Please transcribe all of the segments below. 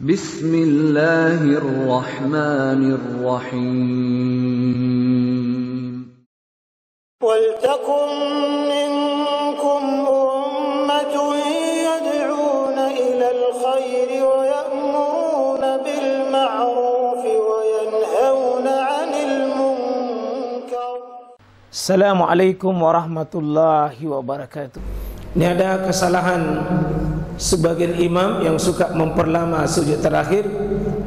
Bismillahirrahmanirrahim. Waltakum minkum ummatun yad'una ilal khairi wa ya'muruna bil ma'rufi wa yanhauna 'anil munkar. Assalamualaikum warahmatullahi wabarakatuh. Ini ada kesalahan sebagian imam yang suka memperlama sujud terakhir,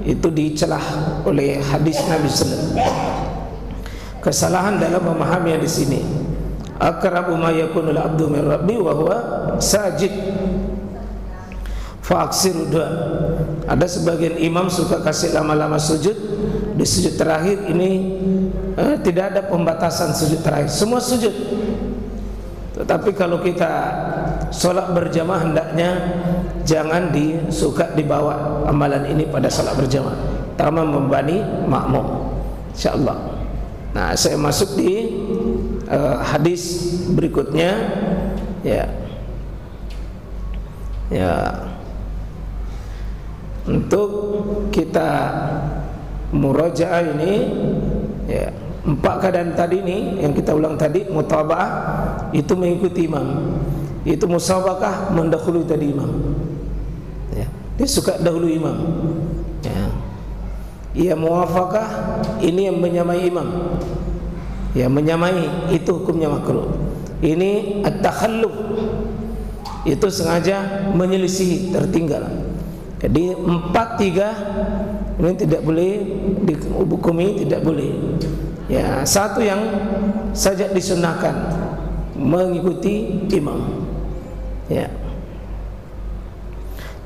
itu dicelah oleh hadis Nabi sallallahu alaihi wasallam. Kesalahan dalam memahami di sini. Aqrabu ma yakunul abdu min rabbi wa huwa sajid. Fa aksiru du'a. Ada sebagian imam suka kasih lama-lama sujud di sujud terakhir ini. Tidak ada pembatasan sujud terakhir, semua sujud. Tetapi kalau kita sholat berjamaah, hendaknya jangan suka dibawa amalan ini pada sholat berjamaah, terutama membebani makmum, insyaallah. Nah, saya masuk di hadis berikutnya, untuk kita murajaah ini, empat keadaan tadi ini yang kita ulang tadi. Mutaba'ah itu mengikuti imam, itu musabaqah mendahului tadi imam, dia suka dahulu imam. Ia muwafaqah, ini yang menyamai imam, menyamai, itu hukumnya makruh. Ini at-takhalluf, itu sengaja menyelisihi, tertinggal. Jadi 4-3 ini tidak boleh dihukumi, tidak boleh. Satu yang saja disunahkan, mengikuti imam.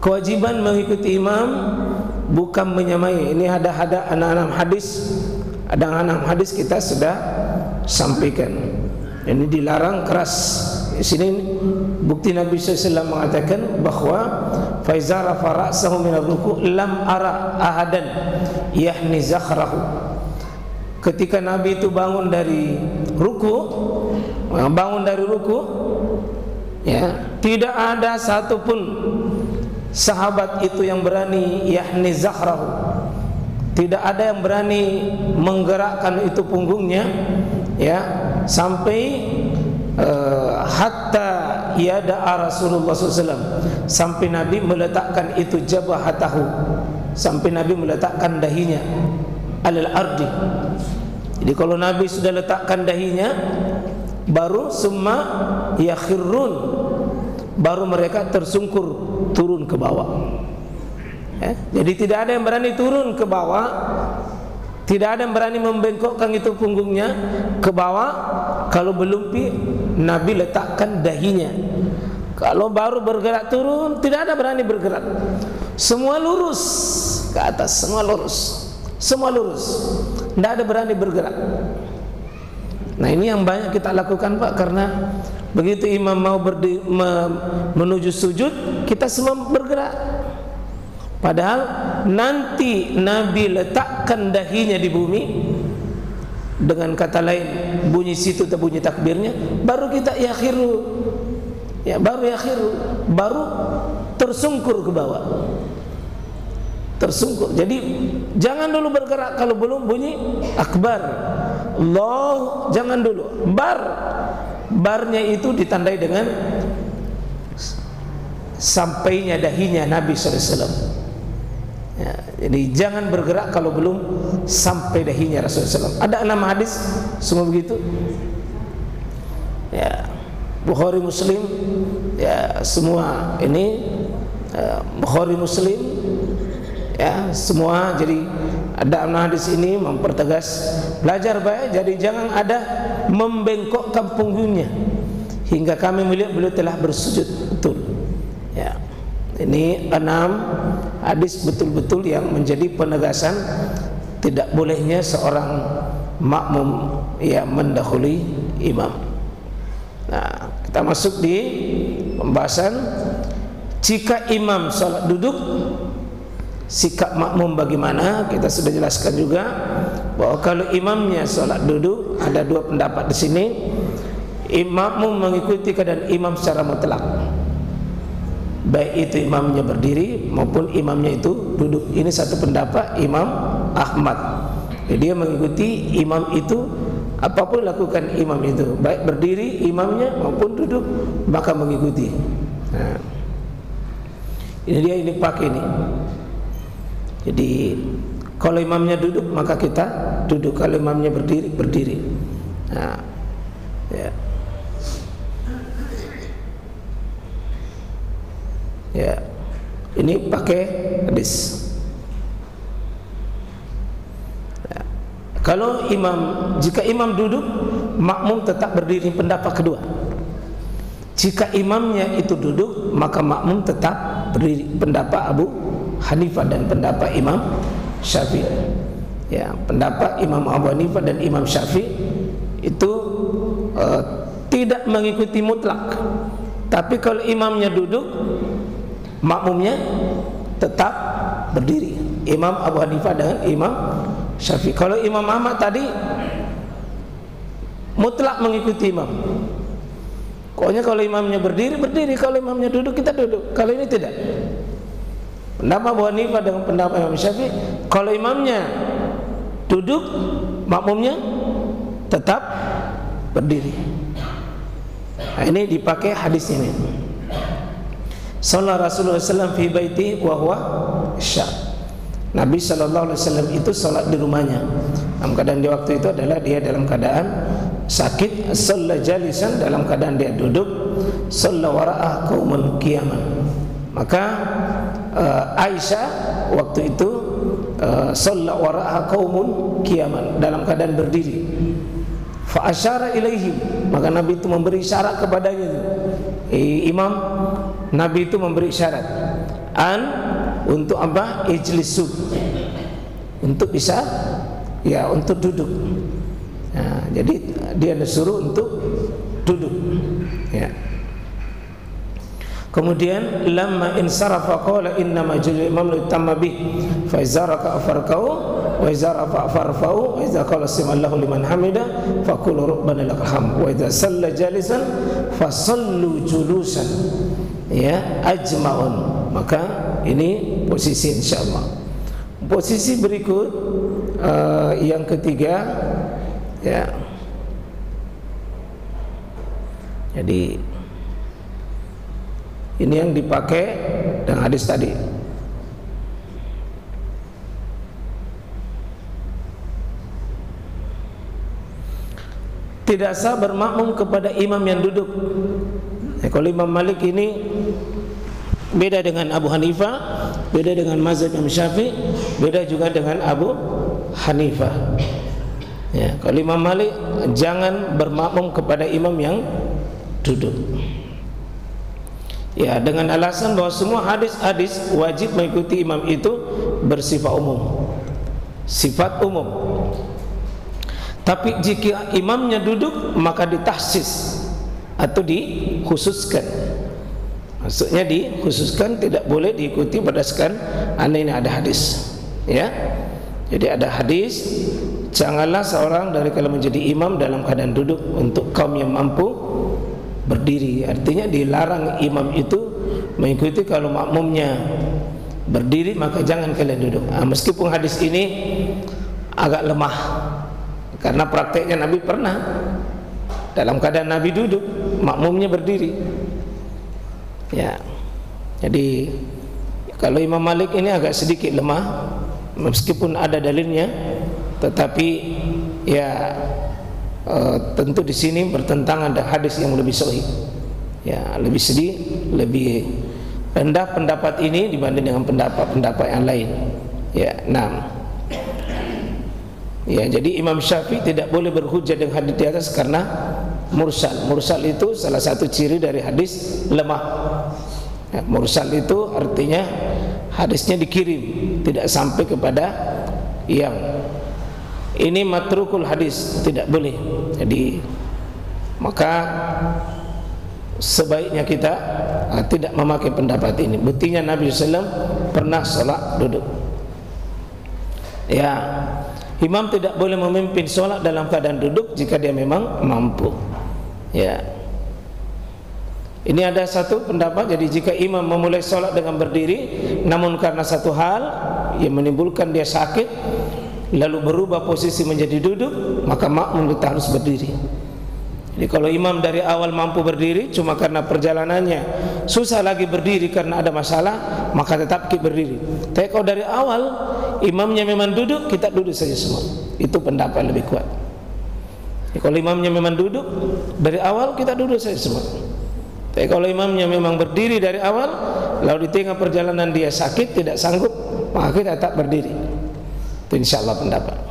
Kewajiban mengikuti imam bukan menyamai. Ini ada anak-anak hadis kita sudah sampaikan. Ini dilarang keras. Di sini bukti Nabi SAW mengatakan bahwa faiza rafa ra'sahu min ar-ruku' lam ara ahadan yahni zakhrahu. Ketika Nabi itu bangun dari ruku, tidak ada satupun sahabat itu yang berani yahni zakhrahu. Tidak ada yang berani menggerakkan itu punggungnya, sampai hatta yada'a Rasulullah SAW, sampai Nabi meletakkan itu jabahatahu, sampai Nabi meletakkan dahinya alal ardi. Jadi kalau Nabi sudah letakkan dahinya, baru summa yakhirun, baru mereka tersungkur turun ke bawah. Jadi tidak ada yang berani turun ke bawah, tidak ada yang berani membengkokkan itu punggungnya ke bawah kalau belum Nabi letakkan dahinya. Kalau baru bergerak turun, tidak ada berani bergerak. Semua lurus ke atas, semua lurus. Tidak ada berani bergerak. Nah, ini yang banyak kita lakukan, Pak, karena begitu imam mau menuju sujud, kita semua bergerak. Padahal nanti Nabi letakkan dahinya di bumi, dengan kata lain bunyi situ atau bunyi takbirnya, baru kita baru tersungkur ke bawah. Tersungkur. Jadi jangan dulu bergerak kalau belum bunyi akbar. Allah, jangan dulu. Barnya itu ditandai dengan sampainya dahinya Nabi SAW. Jadi jangan bergerak kalau belum sampai dahinya Rasulullah SAW. Ada 6 hadis semua begitu. Bukhari Muslim, semua ini Bukhari Muslim, semua. Jadi ada hadis ini mempertegas belajar baik. Jadi jangan ada membengkokkan punggungnya hingga kami melihat beliau telah bersujud betul. Ini 6 hadis betul-betul yang menjadi penegasan tidak bolehnya seorang makmum mendahului imam. Nah, kita masuk di pembahasan jika imam salat duduk, sikap makmum bagaimana? Kita sudah jelaskan juga bahwa kalau imamnya salat duduk, ada 2 pendapat di sini. Makmum mengikuti keadaan imam secara mutlak. baik itu imamnya berdiri maupun imamnya itu duduk. Ini satu pendapat Imam Ahmad. Dia mengikuti imam itu, apapun lakukan imam itu, baik berdiri imamnya maupun duduk, maka mengikuti. Nah, ini pakai ini. Jadi kalau imamnya duduk maka kita duduk, kalau imamnya berdiri. Nah, ya. Ya, ini pakai hadis. Ya. Kalau jika imam duduk, makmum tetap berdiri, pendapat kedua. Jika imamnya itu duduk, maka makmum tetap berdiri, pendapat Abu Hanifah dan pendapat Imam Syafi'i. Ya, pendapat Imam Abu Hanifah dan Imam Syafi'i itu tidak mengikuti mutlak. Tapi kalau imamnya duduk, makmumnya tetap berdiri. Imam Abu Hanifah dengan Imam Syafi'i. Kalau Imam Ahmad tadi mutlak mengikuti imam. Pokoknya kalau imamnya berdiri, kalau imamnya duduk, kita duduk. Kalau ini tidak. Pendapat Abu Hanifah dengan pendapat Imam Syafi'i, kalau imamnya duduk, makmumnya tetap berdiri. Nah, ini dipakai hadis ini. Salat Rasulullah SAW fi baiti wa huwa sya. Nabi SAW itu salat di rumahnya. Dalam keadaan di waktu itu adalah dia dalam keadaan sakit. Shalla jalisan, dalam keadaan dia duduk. Shalla wara'ah qaumun qiyaman. Maka Aisyah waktu itu shalla wara'ah qaumun qiyaman, dalam keadaan berdiri. Fa asyara ilaihim, maka Nabi itu memberi isyarat kepadanya. Imam Nabi itu memberi isyarat untuk apa? Ijlisu, untuk bisa ya, untuk duduk. Nah, jadi dia disuruh untuk duduk ya. Kemudian lamma insarafa qala inna majul imam litamma bih fa iza raka'a farka'u wa iza rafa'a farfa'u wa iza qala sami'allahu liman hamida faqulu rabbana lakal hamd wa iza salla jalisan fasallu julusan ya ajma'un. Maka ini posisi insyaallah. Posisi berikut yang ketiga ya. Jadi ini yang dipakai dengan hadis tadi. Tidak sah bermakmum kepada imam yang duduk. Kalau Imam Malik ini beda dengan Abu Hanifah, beda dengan mazhab Imam Syafi'i, beda juga dengan Abu Hanifah. Ya, kalau Imam Malik jangan bermakmum kepada imam yang duduk. Ya, dengan alasan bahwa semua hadis-hadis wajib mengikuti imam itu bersifat umum, sifat umum. Tapi jika imamnya duduk, maka ditahsis atau dikhususkan. Maksudnya dikhususkan, tidak boleh diikuti berdasarkan ini ada hadis. Ya, jadi ada hadis, janganlah seorang dari kalian menjadi imam dalam keadaan duduk untuk kaum yang mampu berdiri. Artinya dilarang imam itu mengikuti kalau makmumnya berdiri, maka jangan kalian duduk. Meskipun hadis ini agak lemah, karena prakteknya Nabi pernah dalam keadaan Nabi duduk, makmumnya berdiri. Ya, jadi kalau Imam Malik ini agak sedikit lemah, meskipun ada dalilnya, tetapi ya tentu di sini bertentangan dengan hadis yang lebih sahih. Ya, lebih rendah pendapat ini dibanding dengan pendapat-pendapat yang lain. Ya, 6. Ya, jadi Imam Syafi'i tidak boleh berhujjah dengan hadis di atas karena mursal. Mursal itu salah satu ciri dari hadis lemah. Ya, mursal itu artinya hadisnya dikirim, tidak sampai kepada yang ini matrukul hadis, tidak boleh. Jadi maka sebaiknya kita tidak memakai pendapat ini. Buktinya Nabi SAW pernah sholat duduk. Ya, imam tidak boleh memimpin sholat dalam keadaan duduk jika dia memang mampu. Ya, Ini ada satu pendapat, jadi jika imam memulai sholat dengan berdiri, namun karena satu hal yang menimbulkan dia sakit, lalu berubah posisi menjadi duduk, maka makmum tetap harus berdiri. Jadi kalau imam dari awal mampu berdiri, cuma karena perjalanannya susah lagi berdiri karena ada masalah, maka tetap kita berdiri. Tapi kalau dari awal imamnya memang duduk, kita duduk saja semua. Itu pendapat lebih kuat. Jadi kalau imamnya memang duduk dari awal, kita duduk saja semua. Tapi kalau imamnya memang berdiri dari awal, lalu di tengah perjalanan dia sakit, tidak sanggup, maka kita tetap berdiri. Itu insya Allah pendapat.